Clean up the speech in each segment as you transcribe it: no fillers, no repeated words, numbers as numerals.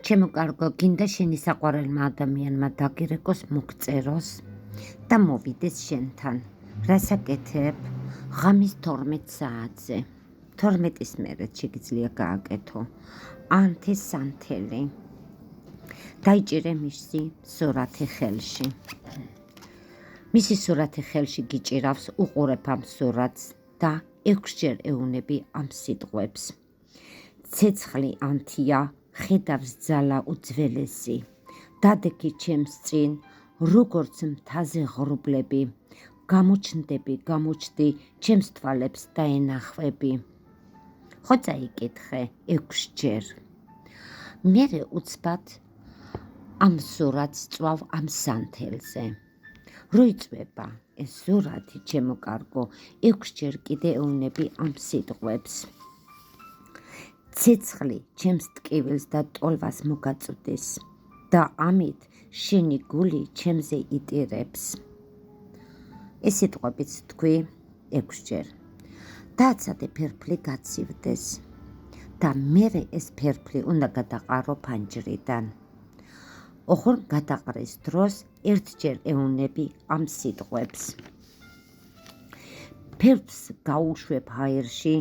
ჩემო კარგო, გინდა შენი საყვარელმა ადამიანმა დაგირეკოს მოგწეროს და მოვიდეს შენთან. რას აკეთებ? ღამის 12 საათზე. 12-ის მერე შეგიძლია გააკეთო. ანთე სანთელი. დაიჭირე მისი სურათი ხელში. მისი სურათი ხელში გიჭირავს, უყურებ ამ სურათს და 6-ჯერ ეუნები ამ სიტყვებს. ცეცხლი ანთია, ხედავს ძალა უძველესი. დადეგი ჩემს წინ, როგორც მთაზე ღრუბლები. გამოჩნდი ჩემს თვალებს დაენახვები. ხო წაიკითხე 6-ჯერ. მერე უცბად ამ სურათს წვავ ამ სანთელზე. რო იწვება ეს სურათი, ჩემო კარგო, 6-ჯერ კიდე ეუნები ამ სიტყვებს. ცეცხლი ჩემს ტკივილს და ტოლვას მოგაწვდის და ამით შენი გული ჩემზე იტირებს. ეს სიტყვებიც თქვი 6-ჯერ. დააცადე ფერფლი გაცივდეს და მერე ეს ფერფლი უნდა გადაყარო ფანჯრიდან. ოღონ გადაყრის დროს 1-ჯერ ეუნები ამ სიტყვებს. ფერფლს გაუშვებ ჰაერში,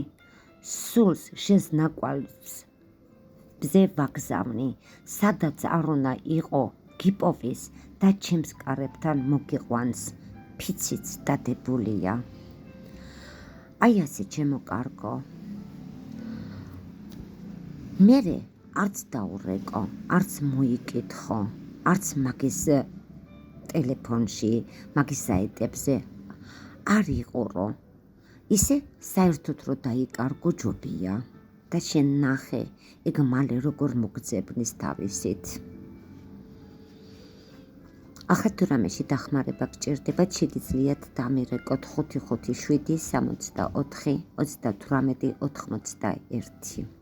სულს შენს ნაკვალზე ვაგზავნი, სადაც არ უნდა იყო, გიპოვის და ჩემს კარებთან მოგიყვანს. ფიციც დადებულია. აი ასე, ჩემო კარგო. მერე არც დაურეკო, არც მოიკითხო, არც მაგის ტელეფონში, მაგის საიტებზე არ იყურო. ისე საერთოდ რო დაიკარგო ჯობია და შენ ნახე, ეგ მალე როგორ მოგძებნის თავისით. ახლა თუ რამეში დახმარება გჭირდებათ, შეგიძლიათ დამირეკოთ 557 64 38 91.